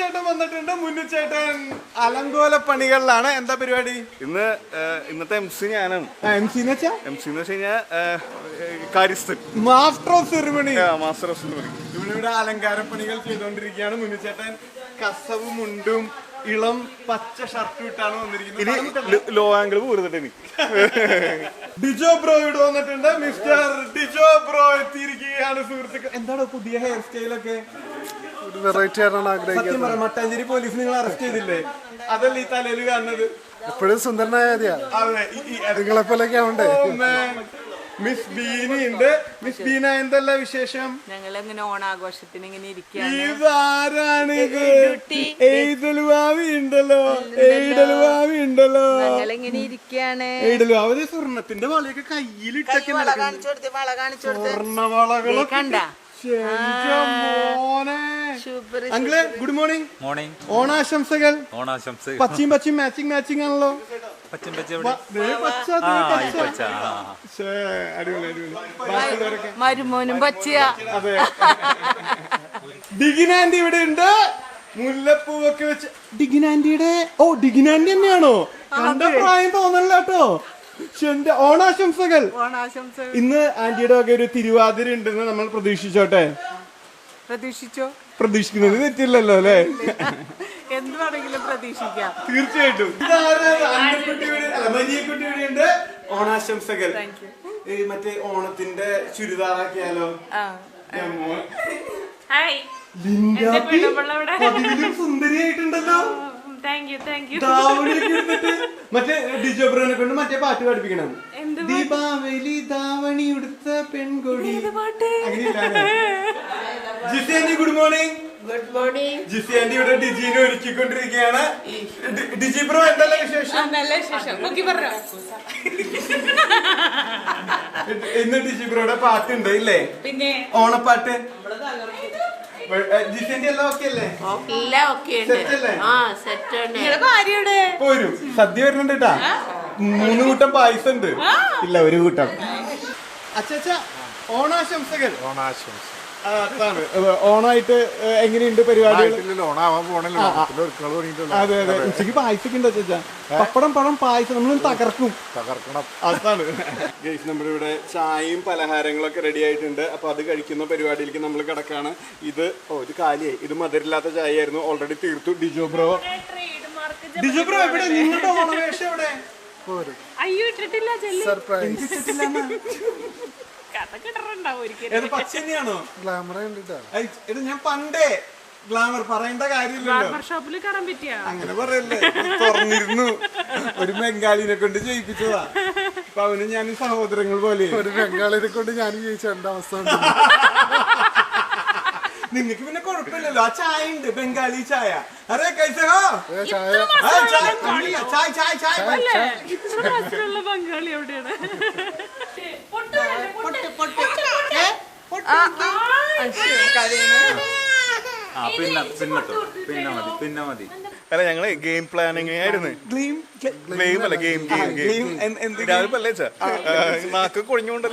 മുന്നുചേട്ടൻ വന്നിട്ടുണ്ട്. മുന്നുചേട്ടൻ അലങ്കോല പണികളിലാണ്. എന്താ പരിപാടി? ഇന്നത്തെ MC ഞാനാണ്. MC എന്ന് വെച്ച് കഴിഞ്ഞാൽ കാര്യസ്ഥൻ, master of ceremony. Master of ceremony. ഇവിടെ അലങ്കാര പണികൾ ചെയ്തുകൊണ്ടിരിക്കുകയാണ്. മുന്നുചേട്ടൻ കസവ് മുണ്ടും ഇളം പച്ച ഷർട്ടും ഇട്ടാണ് വന്നിരിക്കുന്നത്. ലോ ആംഗിൾ പോരുന്നിട്ട് ഡിജോ ബ്രോ ഇവിടെ വന്നിട്ടുണ്ട്. മിസ്റ്റർ ഡിജോ ബ്രോ എത്തിയിരിക്കുകയാണ്. സുഹൃത്തുക്കൾ, എന്താണ് പുതിയ ഹെയർ സ്റ്റൈലൊക്കെ? വെറൈറ്റി ആയിട്ടാണ് ആഗ്രഹിക്കുന്നത്. മട്ടാഞ്ചേരി പോലീസ് നിങ്ങൾ അറസ്റ്റ് ചെയ്തില്ലേ? അതല്ല ഈ തലയിൽ കാണുന്നത്. എപ്പോഴും സുന്ദരനായ നിങ്ങളെപ്പോലൊക്കെ ആവണ്ടേ? മിസ് ബീന ഉണ്ട്. മിസ് ബീന, എന്തല്ല വിശേഷം? ഞങ്ങൾ ഇങ്ങനെ ഓണാഘോഷത്തിന് ഇങ്ങനെ ഇതാരാണ്? എയ്തൽവാവി ഉണ്ടല്ലോ. ഞങ്ങളിങ്ങനെ ഇരിക്കാണ്. എയ്തൽവാവി സ്വർണത്തിന്റെ വളയൊക്കെ കയ്യിലിട്ടൊക്കെ സ്വർണവളകള് കണ്ട. Uncle, good morning. ഓണാശംസകൾ. പച്ചയും മാച്ചിങ് ആണല്ലോ. മരുമോനും പച്ചയാ. അതെ. ഡിഗിനാൻഡി ഇവിടെ ഉണ്ട്. മുല്ലപ്പൂവൊക്കെ വെച്ച് ഡിഗിനാൻഡിയുടെ ഡിഗിനാൻഡി തന്നെയാണോ? കണ്ട പ്രായം തോന്നല്ല കേട്ടോ. ഓണാശംസകൾ. ഇന്ന് ആന്റിയുടെ ഒക്കെ ഒരു തിരുവാതിര ഉണ്ടെന്ന് നമ്മൾ പ്രതീക്ഷിക്കുന്നത് തെറ്റില്ലല്ലോ അല്ലേ? എന്ത് വേണമെങ്കിലും പ്രതീക്ഷിക്കാം. തീർച്ചയായിട്ടും. മരിയക്കുട്ടിയുണ്ട്. ഓണാശംസകൾ. മറ്റേ ഓണത്തിന്റെ ചുരിദാറാക്കിയാലോ? സുന്ദരിയായിട്ടുണ്ടല്ലോ. മറ്റേ ഡിജോ ബ്രോനെ കൊണ്ട് മറ്റേ പാട്ട് പഠിപ്പിക്കണം. ദീപാവലി ധാവണി ഉടുത്ത പെൺകൊടി. Jisi aunty, good morning. Good morning. Jisi aunty ഇവിടെ ഡിജിനെ ഒരുക്കിക്കൊണ്ടിരിക്കുകയാണ്. ഡിജി ബ്രോ, എന്തല്ല വിശേഷം? നല്ല വിശേഷം. ഇന്ന് ഡിജി ബ്രോയുടെ പാട്ടുണ്ട് ഇല്ലേ? പിന്നെ ഓണപ്പാട്ട്. ജിസി എല്ലാം ഓക്കെ അല്ലേ? പോരും. സദ്യ വരുന്നുണ്ട് കേട്ടാ. 3 കൂട്ടം പായസം ഉണ്ട്. ഇല്ല, 1 കൂട്ടം. അച്ഛാ, ഓണാശംസകൾ. ഓണായിട്ട് എങ്ങനെയുണ്ട് പരിപാടികൾ? അതെ അതെ. ഉച്ചക്ക് പായസൊക്കെ ഉണ്ട് അച്ഛാ. പപ്പടം പായസം നമ്മൾ തകർക്കണം. അതാണ്. നമ്മുടെ ഇവിടെ ചായയും പലഹാരങ്ങളൊക്കെ റെഡി ആയിട്ടുണ്ട്. അപ്പൊ അത് കഴിക്കുന്ന പരിപാടിയിലേക്ക് നമ്മൾ കിടക്കാണ്. ഇത് കാലിയായി. ഇത് മധുരമില്ലാത്ത ചായ ആയിരുന്നു. ഓൾറെഡി തീർത്തു. ഡിജോ ബ്രോ എവിടെ? നിങ്ങളുടെ ഓണവേഷം എവിടെ? അയ്യോ, ഇട്ടിട്ടില്ല. പച്ച തന്നെയാണോ? ഇത് ഞാൻ പണ്ടേ ഗ്ലാമർ പറയേണ്ട കാര്യമില്ലല്ലോ. അങ്ങനെ പറയല്ലേ. തുറന്നിരുന്നു. ഒരു ബംഗാളിനെ കൊണ്ട് ജയിപ്പിച്ചതാ. അപ്പൊ അവന് ഞാൻ സഹോദരങ്ങൾ പോലെ. ഒരു ബംഗാളിനെ കൊണ്ട് ഞാൻ ജയിച്ച എന്റെ അവസ്ഥ. നിങ്ങക്ക് പിന്നെ കുഴപ്പമില്ലല്ലോ. ആ ചായ ഉണ്ട്, ബംഗാളി ചായ. അറേ കൈസ ബംഗാളി എവിടെയാണ്? പിന്നെ മതി. അല്ല, ഞങ്ങള് ഗെയിം പ്ലാനിങ് ആയിരുന്നു. നാക്ക് കുഴഞ്ഞുകൊണ്ട്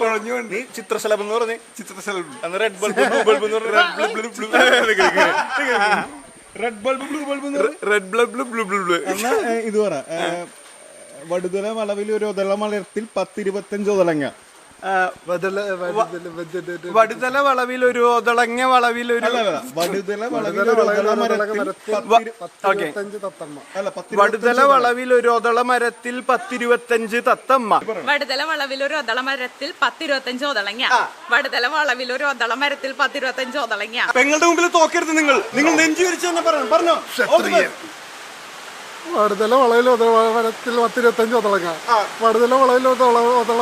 നീ ചിത്രശലഭം എന്ന് പറഞ്ഞ് ചിത്രശലഭം റെഡ് ബൾബ് ബ്ലൂ ബൾബ് എന്നാ ഇത് പറ. വടുതല വളവിൽ ഒരു ഒതള മലർത്തിൽ 10-25 ഒതളങ്ങ. വടുതല വളവിൽ ഒരു ഒതളങ്ങ വളവിൽ ഒരു വടുതല വളവിൽ ഒരു ഒതള മരത്തിൽ 10-25 തത്തമ്മ. വടുതല വളവിൽ ഒരു ഒതള മരത്തിൽ 10-25 ഒതളങ്ങ. വടുതല വളവിൽ ഒരു ഒതള മരത്തിൽ 10-25 ഒതളങ്ങ. പെങ്ങളുടെ മുമ്പിൽ തോക്കരുത്. നിങ്ങൾ നെഞ്ചു വിരിച്ചു തന്നെ പറഞ്ഞോ. വടുതല വളവിൽ മരത്തിൽ 10-25 ഒതളങ്ങ. വടുതല വളവിൽ ഒതള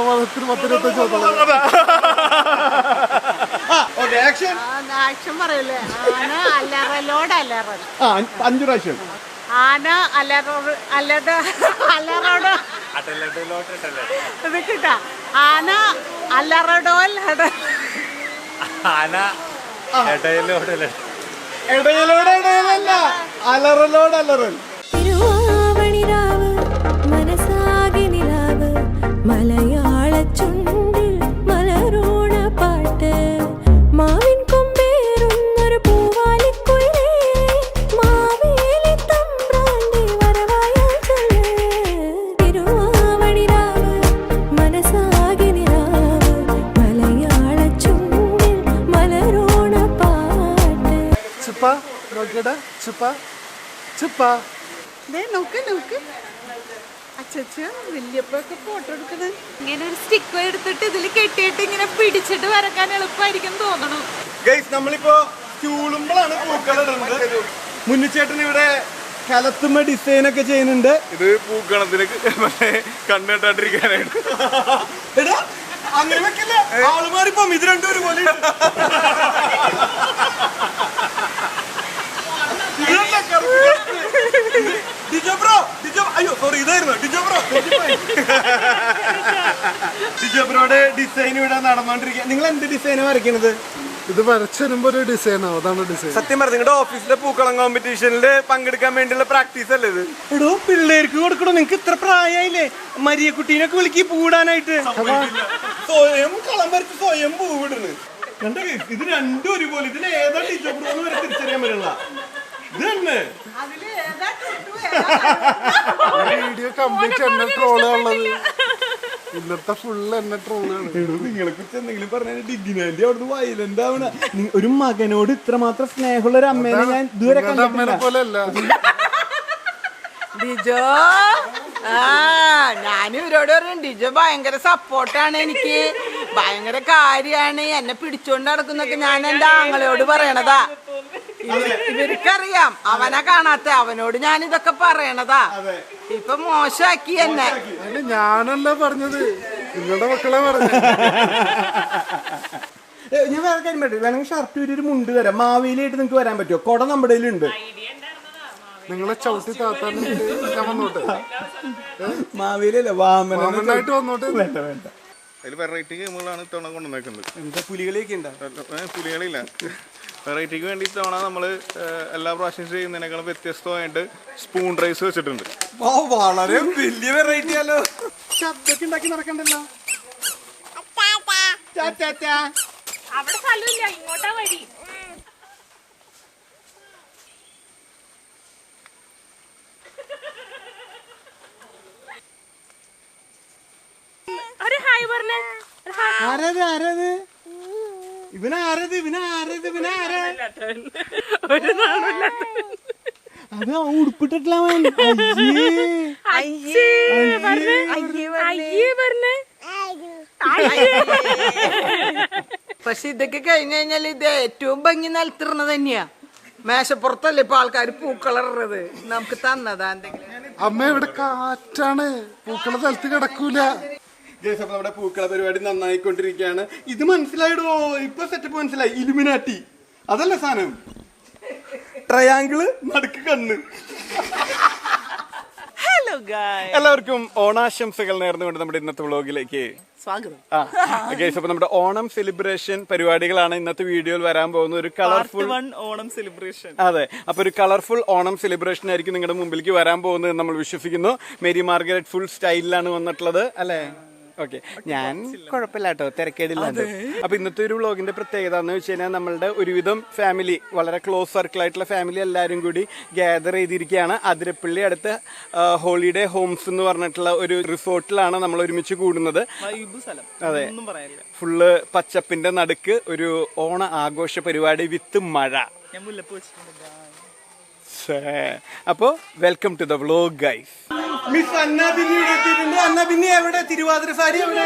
മരത്തിൽ 10-25 ഒതളങ്ങ. ആക്ഷൻ പറയല്ലേ? ആന അലറലോട് അലറൽ. 5 പ്രാവശ്യം. ആന അലറോട് ഇത് കിട്ടാ. ആന അലറടോൽ ഇടയലോടല്ല, അലറലോട് അലറൽ. തിരുവാവണിരാവ് മനസാകെ നിലാവ് മലയാള ചുണ്ടിൽ മലരോണ പാട്ട് മാവിൻ കൊമ്പേറുന്നൊരു പൂവാലിക്കുയിലേ മാവേ നോക്കിയുടെ ചിപ്പ ചിപ്പ നോക്ക് നോക്ക് അച്ഛ വല്യപ്പൊക്കെ ഫോട്ടോ എടുക്കണേ. ഇങ്ങനെ ഒരു സ്റ്റിക്ക് എടുത്തിട്ട് ഇതിൽ കെട്ടിയിട്ട് ഇങ്ങനെ പിടിച്ചിട്ട് വരക്കാൻ എളുപ്പമായിരിക്കും തോന്നണു. ഗൈസ് നമ്മളിപ്പോ ചൂളുമ്പോഴാണ് പൂക്കൾ ഇടുന്നത്. മുന്നിച്ചേട്ടൻ ഇവിടെ കലത്തുമ്പോ ഡിസൈൻ ഒക്കെ ചെയ്യുന്നുണ്ട്. ഇത് പൂക്കളത്തിന് കണ്ണിട്ടാണ്ടിരിക്കാനായിട്ട്. എടാ അങ്ങനെ വെക്കില്ല, ആളുമാരിപ്പോ ഇത് രണ്ടും ഒരുപോലെ. ഡിജോബ്രോയുടെ ഡിസൈൻ ഇവിടെ നടന്നുകൊണ്ടിരിക്കുക. നിങ്ങൾ എന്ത് ഡിസൈനാ വരയ്ക്കണത്? ഇത് വരച്ചു വരുമ്പോ ഒരു ഡിസൈനാവും. അതാണ് ഡിസൈൻ. സത്യം പറഞ്ഞു നിങ്ങളുടെ ഓഫീസിലെ പൂക്കളം കോമ്പറ്റീഷനിൽ പങ്കെടുക്കാൻ വേണ്ടിയുള്ള പ്രാക്ടീസ് അല്ലേ ഇത്? എടോ പിള്ളേർക്ക് കൊടുക്കണോ? നിങ്ങക്ക് ഇത്ര പ്രായമായില്ലേ? മരിയ കുട്ടീനൊക്കെ വിളിക്കി പൂടാനായിട്ട്. സ്വയം കളം വരച്ച് സ്വയം പൂവിടുന്നു. ഇത് രണ്ടും ഒരുപോലെ. ഇതിൽ ഏതാ ഡിജോബ്രോ എന്ന് വരെ തിരിച്ചറിയാൻ പറ്റില്ല. ഇത് തന്നെ വീഡിയോ കംപ്ലീറ്റ് എന്നെ ട്രോളുള്ളത്. ഇന്നത്തെ ഫുള്ള് എന്നെ ട്രോളാണ്. നിങ്ങളെ കുറിച്ച് എന്തെങ്കിലും പറഞ്ഞാൽ ഡിഗ്നാൻഡി അവിടുന്ന് വയലന്റ് ആവണ. ഒരു മകനോട് ഇത്രമാത്രം സ്നേഹമുള്ള ഒരു അമ്മേനെ ഞാൻ ഇതുവരെ അമ്മേനെ പോലെ അല്ല. ഡിജോ ഞാൻ ഇവരോട് പറഞ്ഞു ഡിജോ ഭയങ്കര സപ്പോർട്ടാണ്, എനിക്ക് ഭയങ്കര കാര്യാണ്, എന്നെ പിടിച്ചോണ്ട് നടക്കുന്നൊക്കെ ഞാൻ എന്റെ ആങ്ങളയോട് പറയണതാ. ഇവർക്കറിയാം അവനെ കാണാത്ത, അവനോട് ഞാൻ ഇതൊക്കെ പറയണതാ. ഇപ്പൊ മോശമാക്കി എന്നെ. ഞാനല്ല പറഞ്ഞത്, നിങ്ങളുടെ മക്കളെ പറഞ്ഞത്. ഞാൻ വേറെ കാര്യം പറ്റും. വേണമെങ്കിൽ ഷർട്ട് ഒരു മുണ്ട് തരാം. മാവേലിയായിട്ട് നിങ്ങൾക്ക് വരാൻ പറ്റുമോ? കൊട നമ്മുടെ കയ്യിലുണ്ട്. നിങ്ങളെ ചവിട്ടി താത്താൻ ഞാൻ വന്നോട്ടെ. മാവേലിയല്ല, വാമനായിട്ട് വന്നോട്ടെ. വേണ്ട വേണ്ട. അതിൽ വെറൈറ്റി ഗെയിമുകളാണ് ഇത്തവണ കൊണ്ടുവന്നേക്കുന്നത്. എന്താ പുലികളിയൊക്കെ ഉണ്ടോ? പുലികളില്ല. വെറൈറ്റിക്ക് വേണ്ടി ഇത്തവണ നമ്മൾ എല്ലാ പ്രാവശ്യം ചെയ്യുന്നതിനേക്കാളും വ്യത്യസ്തമായിട്ട് സ്പൂൺ റൈസ് വെച്ചിട്ടുണ്ട്. ഓ വളരെ വലിയ വെറൈറ്റി ആലോ. ശബ്ദമൊക്കെ ഉണ്ടാക്കി നടക്കണ്ടല്ലോ. അവിടെ സ്ഥലമില്ല, ഇങ്ങോട്ടാ വഴി. ഒരു ഹായ് പറഞ്ഞേ. ആരത് ആരത്? ഇവനാരത് ഇവനാരത് ഇവനാര? അത് ഉടുപ്പിട്ടിട്ടില്ല. പക്ഷെ ഇതൊക്കെ കഴിഞ്ഞു കഴിഞ്ഞാൽ ഇത് ഏറ്റവും ഭംഗി നിലത്തിടുന്നത് തന്നെയാ. മേശപ്പുറത്തല്ലേ ഇപ്പൊ ആൾക്കാർ പൂക്കളറുന്നത്, നമുക്ക് തന്നതാ എന്തെങ്കിലും. അമ്മ ഇവിടെ കാറ്റാണ്, പൂക്കള സ്ഥലത്ത് കിടക്കൂല. നമ്മുടെ പൂക്കള പരിപാടി നന്നായിക്കൊണ്ടിരിക്കുകയാണ്. ഇത് മനസ്സിലായിടോ? ഇപ്പൊ സെറ്റപ്പ് മനസ്സിലായി. ഇലുമിനാറ്റി അതല്ല സാധനം. ട്രയാങ്കിള് നടുക്ക് കണ്ണ്. ഹലോ എല്ലാവർക്കും ഓണാശംസകൾ നേർന്നുകൊണ്ട് നമ്മുടെ ഇന്നത്തെ വ്ളോഗിലേക്ക് സ്വാഗതം. അപ്പൊ നമ്മുടെ ഓണം സെലിബ്രേഷൻ പരിപാടികളാണ് ഇന്നത്തെ വീഡിയോയിൽ വരാൻ പോകുന്നത്. ഒരു കളർഫുൾ ഓണം സെലിബ്രേഷൻ. അതെ, അപ്പൊ ഒരു കളർഫുൾ ഓണം സെലിബ്രേഷൻ ആയിരിക്കും നിങ്ങളുടെ മുമ്പിലേക്ക് വരാൻ പോകുന്നത് നമ്മൾ വിശ്വസിക്കുന്നു. മേരി മാർഗരറ്റ് ഫുൾ സ്റ്റൈലിലാണ് വന്നിട്ടുള്ളത് അല്ലേ? ഓക്കെ, ഞാൻ കുഴപ്പമില്ല കേട്ടോ, തിരക്കേടില്ലാണ്ട്. അപ്പൊ ഇന്നത്തെ ഒരു വ്ളോഗിന്റെ പ്രത്യേകത എന്ന് വെച്ച് കഴിഞ്ഞാൽ നമ്മളുടെ ഒരുവിധം ഫാമിലി, വളരെ ക്ലോസ് സർക്കിൾ ആയിട്ടുള്ള ഫാമിലി എല്ലാവരും കൂടി ഗ്യാദർ ചെയ്തിരിക്കുകയാണ്. അതിരപ്പള്ളി അടുത്ത് ഹോളിഡേ ഹോംസ് എന്ന് പറഞ്ഞിട്ടുള്ള ഒരു റിസോർട്ടിലാണ് നമ്മൾ ഒരുമിച്ച് കൂടുന്നത്. അതെ, ഫുള്ള് പച്ചപ്പിന്റെ നടുക്ക് ഒരു ഓണ ആഘോഷ പരിപാടി വിത്ത് മഴ. അപ്പോ welcome to the vlog guys. Miss Anna Binny ഇവിടെ എത്തിയിട്ടുണ്ട്. അന്ന ബിന്നി എവിടെ? തിരുവാതിര സാരി എവിടെ?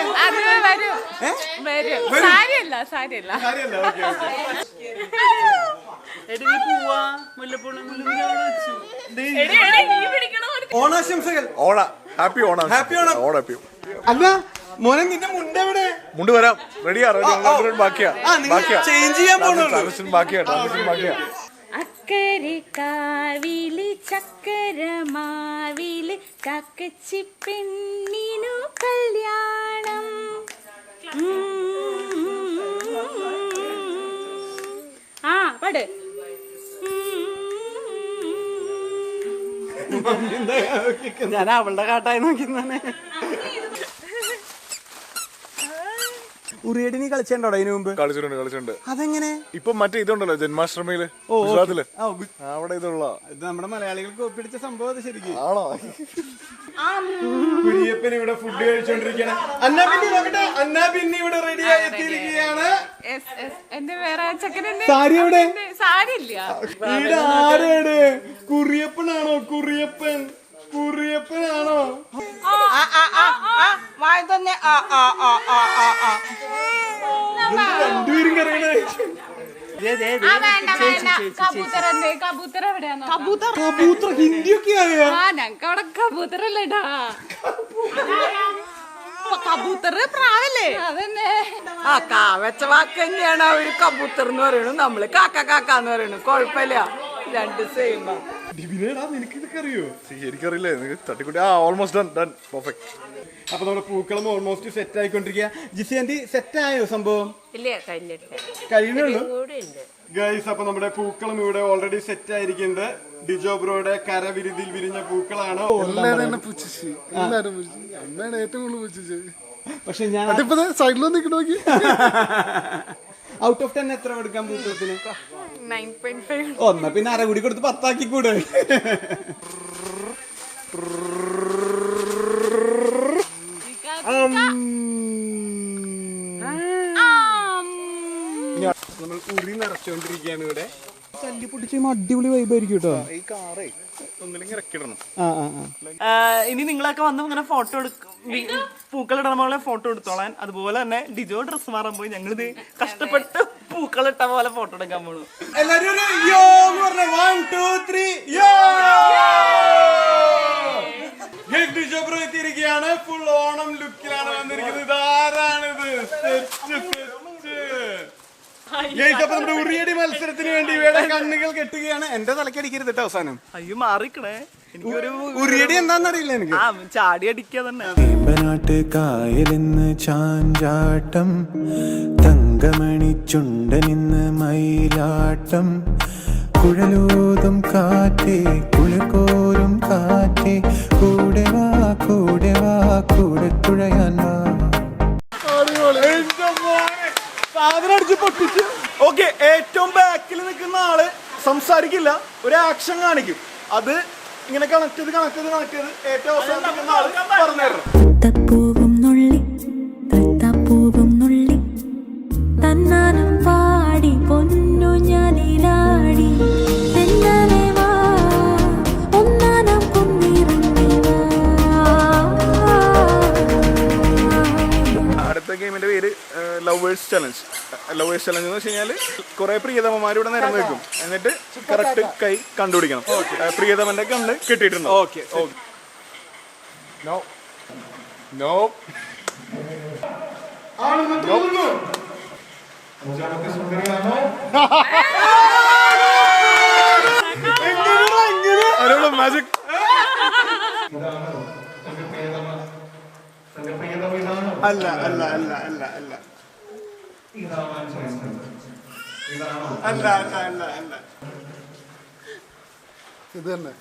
ഓണാശംസകൾ. ഹാപ്പി ഓണം. ഹാപ്പി ഓണം. അല്ല മോനെ, നിന്റെ മുണ്ട് എവിടെ? മുണ്ട് വരാം. റെഡിയാ? ബാക്കിയാ ചേഞ്ച് ചെയ്യാൻ പോണുള്ളൂ. ബാക്കിയാ. അക്കരെ കാവില് ചക്കരമാവില് കക്കച്ചി പെണ്ണിനു കല്യാണം. ആ പാട്. ഞാൻ അവളുടെ കാട്ടായി നോക്കി തന്നെ. ഉറിയടി നീ കളിച്ചിട്ടുണ്ടോ അതിനു മുമ്പ്? കളിച്ചിട്ടുണ്ട്. അതെങ്ങനെ? ഇപ്പൊ മറ്റേ ഇതുണ്ടല്ലോ ജന്മാഷ്ടമിയില് ഗുജറാത്തില്, അവിടെ ഇതുള്ള ഇത് നമ്മുടെ മലയാളികൾക്ക് ഒപ്പിടിച്ച സംഭവം അത് ശരിക്കും. ആണോ? കുര്യപ്പൻ ഇവിടെ ഫുഡ് കഴിച്ചോണ്ടിരിക്കുകയാണ്. അന്നാ പിന്നെ നോക്കട്ടെ, അന്നാ പിന്നെ ഇവിടെ റെഡി ആയി എത്തിയിരിക്കുകയാണ്. എന്റെ വേറെ ചെക്കനുണ്ട്. സാരി എവിടെ? സാരി ഇല്ല. ഇവിടെ ആരാണ്? കുറിയപ്പനാണോ? കുറിയപ്പനാണോ? വായി തന്നെ രണ്ടുപേരും കറിയണേ. കബൂത്തർ എവിടെയാണോ? കബൂത്തർ ഹിന്ദിയൊക്കെ അറിയാം. ഞങ്ങക്ക് അവിടെ കബൂത്തറല്ലേടാ. കബൂത്തർ പ്രാവല്ലേ? അതന്നെ. കാവച്ച വാക്ക് തന്നെയാണ് അവര് കബൂത്തർ എന്ന് പറയുന്നത്, നമ്മള് കാക്കാന്ന് പറയുന്നത്. കൊഴപ്പില്ല, രണ്ട് സെയിം. നിനക്ക് ഇതൊക്കെ അറിയോ? എനിക്കറിയില്ലേ, തട്ടിക്കുട്ടി. Almost done, perfect. അപ്പൊ നമ്മുടെ പൂക്കളം ഓൾമോസ്റ്റ് സെറ്റ് ആയിക്കൊണ്ടിരിക്കുക. ജിസി ആന്റി സെറ്റ് ആയോ സംഭവം? കഴിയുന്നുള്ളൂ ഗൈസ്. അപ്പൊ നമ്മുടെ പൂക്കളം ഇവിടെ ഓൾറെഡി സെറ്റ് ആയിരിക്കുന്നുണ്ട്. ഡിജോ ബ്രോയുടെ കരവിരുതിൽ വിരിഞ്ഞ പൂക്കളാണ്. പക്ഷെ ഞാൻ സൈഡിലൊന്നും നിൽക്കണ നോക്കി. ഔട്ട് ഓഫ് 10 എത്ര കൊടുക്കാം പൂക്കളത്തിന്? 9.5. ഒന്ന പിന്നെ അര കൂടി കൊടുത്ത് 10 ആക്കി കൂടെ. നമ്മൾ ഉറി നിറച്ചോണ്ടിരിക്കുകയാണ് ഇവിടെ. തല്ലി പൊട്ടിച്ച് അടിപൊളി വൈബായിരിക്കും കേട്ടോ. ഈ കാറേ ഒന്നില്ലെങ്കിൽ ഇറക്കിടണം. ഇനി നിങ്ങളൊക്കെ വന്ന് ഇങ്ങനെ ഫോട്ടോ എടുക്കും, പൂക്കളിടണ ഫോട്ടോ എടുത്തോളാൻ. അതുപോലെ തന്നെ ഡിജോ ഡ്രസ് മാറാൻ പോയി ഞങ്ങളിത് കഷ്ടപ്പെട്ട് പൂക്കളിട്ട പോലെ ഫോട്ടോ എടുക്കാൻ പോണു. എല്ലാരും ഒരു യോ എന്ന് പറഞ്ഞ 1 2 3 യോ. ഡിജോ ബ്രോ എത്തിയിരിക്കുകയാണ്. ഫുൾ ഓണം ലുക്കിലാണ് വന്നിരിക്കുന്നത്. ഇതാരാണിത്? അപ്പൊ നമ്മുടെ ഉറിയടി മത്സരത്തിന് വേണ്ടി ഇവിടെ കണ്ണുകൾ കെട്ടുകയാണ്. എന്റെ തലക്കടിക്കരുത് കേട്ടോ അവസാനം. അയ്യോ മാറിക്കണേ, എനിക്കൊരു ഉറിയടി എന്താന്നറിയില്ല എനിക്ക്. ചാടി അടിക്കുക തന്നെ. കായലിന്ന് ചാഞ്ചാട്ടം, തങ്കമണി ചുണ്ടനിന്ന് മയിലാട്ടം, കുഴലൂതും കാറ്റേ കുളിർക്കോരും കാറ്റേ, കൂടെ വാ കൂടെ വാ കൂടെ തുഴയാൻ വാ. ഓക്കെ, ഏറ്റവും ബാക്കിൽ നിൽക്കുന്ന ആള് സംസാരിക്കില്ല, ഒരു ആക്ഷൻ കാണിക്കും. അത് ഇങ്ങനെ കണക്ട് ചെയ്ത് ഏറ്റവും അവസാനം നിൽക്കുന്ന ആള് പറഞ്ഞുതരണം. തപ്പൂവും നുള്ളി തത്താപ്പൂവും നുള്ളി തന്നാനം പാടി പൊന്നു ഞാനിലാടി തെന്നാലെ വാ ഒന്നാനം കുന്നിറങ്ങി വാ. അടുത്ത ഗെയിമിന്റെ പേര് ലവേഴ്സ് ചലഞ്ച്. ലവേഴ്സ് ചലഞ്ച് എന്ന് വെച്ച് കഴിഞ്ഞാൽ കുറെ പ്രിയതമന്മാരിവിടെ നിരന്ന് വെക്കും. എന്നിട്ട് കറക്റ്റ് കൈ കണ്ടുപിടിക്കണം. പ്രിയതമന്റെ കണ്ണ് കിട്ടിയിട്ടുണ്ടോ? ഓക്കെ. No no. മാജിക്. അല്ല ഇത് തന്നെ.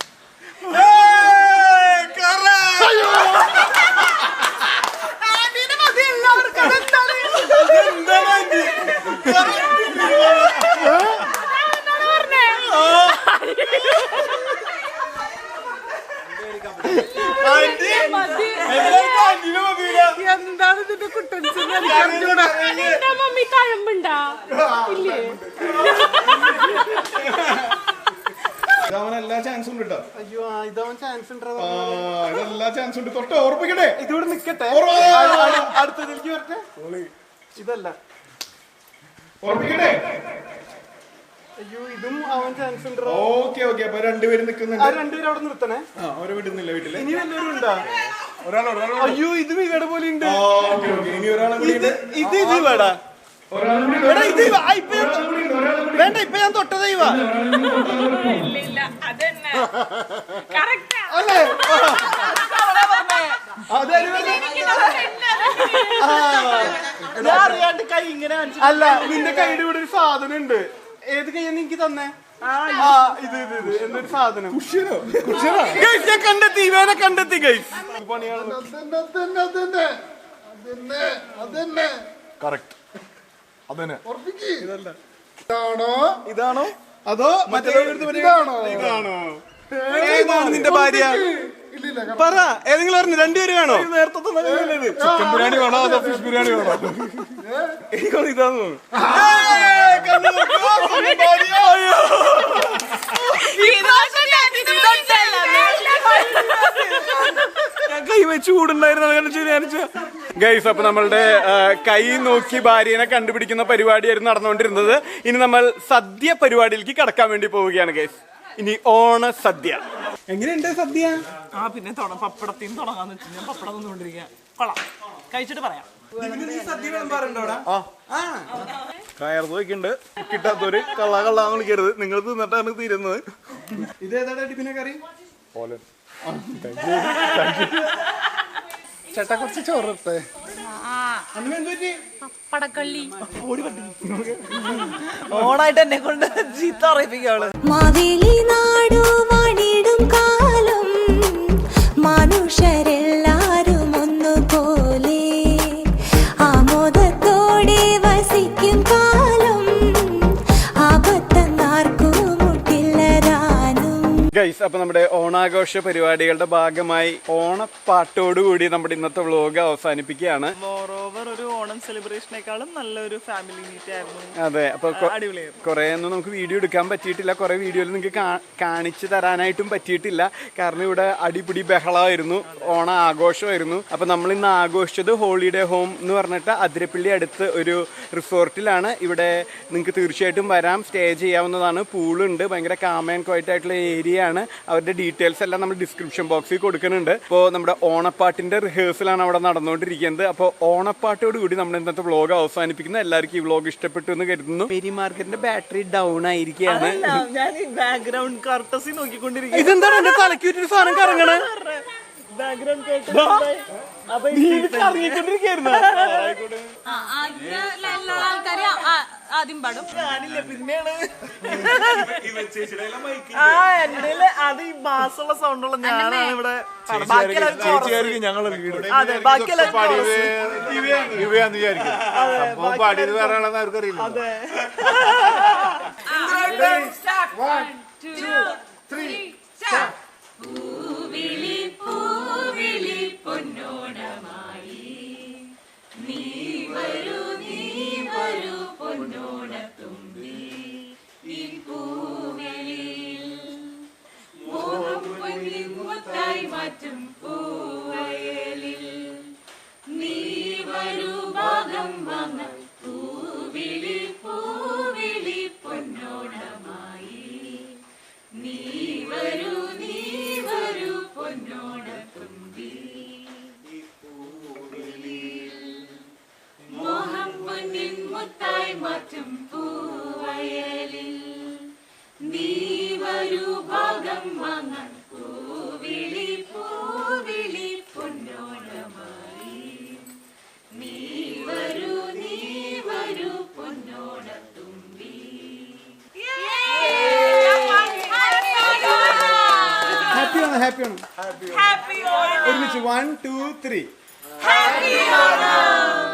എന്താണ് ഇതിന്റെ കുട്ടൻസ്? മമ്മി കഴമ്പുണ്ടാ? ഇല്ലേ? എല്ലാ ചാൻസും ഉണ്ട് കേട്ടോ. അയ്യോ ഇതാവാൻ ചാൻസ് ഉണ്ടോ? എല്ലാ ചാൻസും ഉണ്ട്. തൊട്ട് ഓർപ്പിക്കട്ടെ. ഇതിവിടെ നിക്കട്ടെ. അടുത്തതിലേക്ക് വരട്ടെ. ഇതല്ല. ഓർപ്പിക്കട്ടെ. അയ്യോ ഇതും ആവാൻ ചാൻസ് ഉണ്ടോ? ഓക്കെ. അപ്പൊ രണ്ടുപേരും നിൽക്കുന്നുണ്ട്. രണ്ടുപേരും അവിടെ നിർത്തണേ. അവരെ വിടുന്നില്ല വീട്ടില്. ഇനി വല്ലവരും ഉണ്ടാ? ഒരാൾ. അയ്യോ ഇത് വീട് പോലെ ഉണ്ട്. ഇനി ഒരാളും കൂടി ഉണ്ട്. ഇത് വേടാ. വേണ്ട ഇപ്പൊ ഞാൻ തൊട്ട ദൈവ ഇല്ല അതന്നെ കറക്റ്റാ. അല്ലേ? അറിയാണ്ട് കൈ ഇങ്ങനെ അല്ല നിന്റെ കൈയുടെ ഇവിടെ ഒരു സാധനം ഉണ്ട്. ഏത് കൈ എനിക്ക് തന്നെ? ഇത് എന്തൊരു സാധനം? ഞാൻ കണ്ടെത്തി, ഇവനെ കണ്ടെത്തി. ഗൈസ് അതന്നെ കറക്റ്റ് അതന്നെ. ഇതാണോ അതോ മറ്റേ ഇതാണോ? ഏതാണ് നിന്റെ ഭാര്യ? പറ, ഏതെങ്കിലും പറഞ്ഞു. രണ്ടുപേരും വേണോ? ചിക്കൻ ബിരിയാണി വേണോ അതോ ഫിഷ് ബിരിയാണി വേണോ? എനിക്കൊന്ന് ഇതാന്ന് തോന്നുന്നു. കൈ വെച്ച് കൂടുണ്ടായിരുന്നു. ഗൈസ്, അപ്പൊ നമ്മളുടെ കൈ നോക്കി ഭാര്യനെ കണ്ടുപിടിക്കുന്ന പരിപാടിയായിരുന്നു നടന്നുകൊണ്ടിരുന്നത്. ഇനി നമ്മൾ സദ്യ പരിപാടിയിലേക്ക് കടക്കാൻ വേണ്ടി പോവുകയാണ് ഗൈസ്. ഇനി ഓണ സദ്യ. എങ്ങനെയുണ്ട് സദ്യ? പിന്നെ പപ്പടത്തിന് തുടങ്ങാന്ന് വെച്ച് ഞാൻ പപ്പടം തന്നുകൊണ്ടിരിക്കാം. കൊള്ളാം, കഴിച്ചിട്ട് പറയാം. സദ്യ വിളമ്പാറുണ്ടോടാ? കയർത്ത് വെക്കുന്നുണ്ട്. കിട്ടാത്തൊരു കള്ളാന്ന് വിളിക്കരുത്. നിങ്ങൾ തിന്നിട്ടാണ് തീരുന്നത്. ഇതേതാ ടിപ്പിനെ കറി? ചേട്ടാ കുറച്ച് ചോറിട്ടെ. പടക്കള്ളി ഓണായിട്ട് എന്നെ കൊണ്ട് ചീത്ത അറിയിപ്പിക്കാള്. മാവേലി നാടു വാണിടും കാലം മനുഷ്യരെല്ലാരും ഒന്നുപോലെ ആമോദത്തോടെ വസിക്കും കാലം ആപത്തന്നാർക്കും മുട്ടില്ലരാനും. ഗൈസ്, അപ്പൊ നമ്മുടെ ഓണാഘോഷ പരിപാടികളുടെ ഭാഗമായി ഓണപ്പാട്ടോടുകൂടി നമ്മുടെ ഇന്നത്തെ വ്ലോഗ് അവസാനിപ്പിക്കുകയാണ്. മോറോവർ ഒരു ഓണം സെലിബ്രേഷനേക്കാളും നല്ലൊരു ഫാമിലി മീറ്റ് ആയിരുന്നു. അതെ, അപ്പൊ കുറെ ഒന്നും നമുക്ക് വീഡിയോ എടുക്കാൻ പറ്റിയിട്ടില്ല. കുറെ വീഡിയോയിൽ നിങ്ങൾക്ക് കാണിച്ചു തരാനായിട്ടും പറ്റിയിട്ടില്ല. കാരണം ഇവിടെ അടിപിടി ബഹളമായിരുന്നു, ഓണ ആഘോഷമായിരുന്നു. അപ്പൊ നമ്മൾ ഇന്ന് ആഘോഷിച്ചത് ഹോളിഡേ ഹോം എന്ന് പറഞ്ഞിട്ട് അതിരപ്പള്ളി അടുത്ത് ഒരു റിസോർട്ടിലാണ്. ഇവിടെ നിങ്ങൾക്ക് തീർച്ചയായിട്ടും വരാം, സ്റ്റേ ചെയ്യാവുന്നതാണ്. പൂളുണ്ട്, ഭയങ്കര കാം ആൻഡ് ക്വയറ്റ് ആയിട്ടുള്ള ഏരിയ ആണ്. അവരുടെ ഡീറ്റെയിൽസ് എല്ലാം നമ്മൾ ഡിസ്ക്രിപ്ഷൻ ബോക്സിൽ കൊടുക്കുന്നുണ്ട്. ഇപ്പോൾ നമ്മുടെ ഓണപ്പാട്ടിന്റെ റിഹേഴ്സലാണ് അവിടെ നടന്നുകൊണ്ടിരിക്കുന്നത്. അപ്പോൾ ഓണപ്പാട്ടോട് കൂടി നമ്മുടെ ഇന്നത്തെ വ്ലോഗ് അവസാനിപ്പിക്കുന്നത്. എല്ലാവർക്കും ഈ വ്ലോഗ് ഇഷ്ടപ്പെട്ടു എന്ന് കരുതുന്നു. പെരി മാർക്കറ്റിന്റെ ബാറ്ററി ഡൗൺ ആയിരിക്കുകയാണ്. ഞാൻ ബാക്ക്ഗ്രൗണ്ട് കർട്ടസി നോക്കിക്കൊണ്ടിരിക്കും. ഇതെന്താണ് എന്റെ തലക്കൂറ്റൊരു സാധനം കറങ്ങണേ? ബാക്ക്ഗ്രൗണ്ട് ആൾക്കാര് ആദ്യം പാടും. ഞാനില്ല, പിന്നെയാണ് എന്റെ അത് ഈ ബാസുള്ള സൗണ്ടുള്ള ഞാനാണ് ഇവിടെ. അതെ, ബാക്കിയെല്ലാം പാടിയത് വേറെയാണെന്ന് അവർക്കറിയില്ല. അതെ. 1, 2, 3 പൂവിളി പൂവിളി പൊന്നോണമായി നീ വരൂ പൊന്നോണത്തുമ്പി ഈ പൂവിളിയിൽ മോഹം പൊന്നി മുത്തായി മാറ്റും പൂവയലിൽ നീ വരൂ ഭാഗം വാങ്ങാൻ പൂവിളി പൂവിളി പൊന്നോണമായി നീ വരൂ പൊന്നോണത്തുമ്പി മോഹം പൊന്നിൻ മുത്തായി മാറ്റും പൂവയലിൽ നീ വരൂ ഭാഗം വാങ്ങാൻ പൂവിളി പൂവിളി പൊന്നോണമായി നീ വരൂ പൊന്നോണത്തുമ്പി. ഹാപ്പിയാണ് ഒരുമിച്ച് 1, 2, 3. Happy Oണം.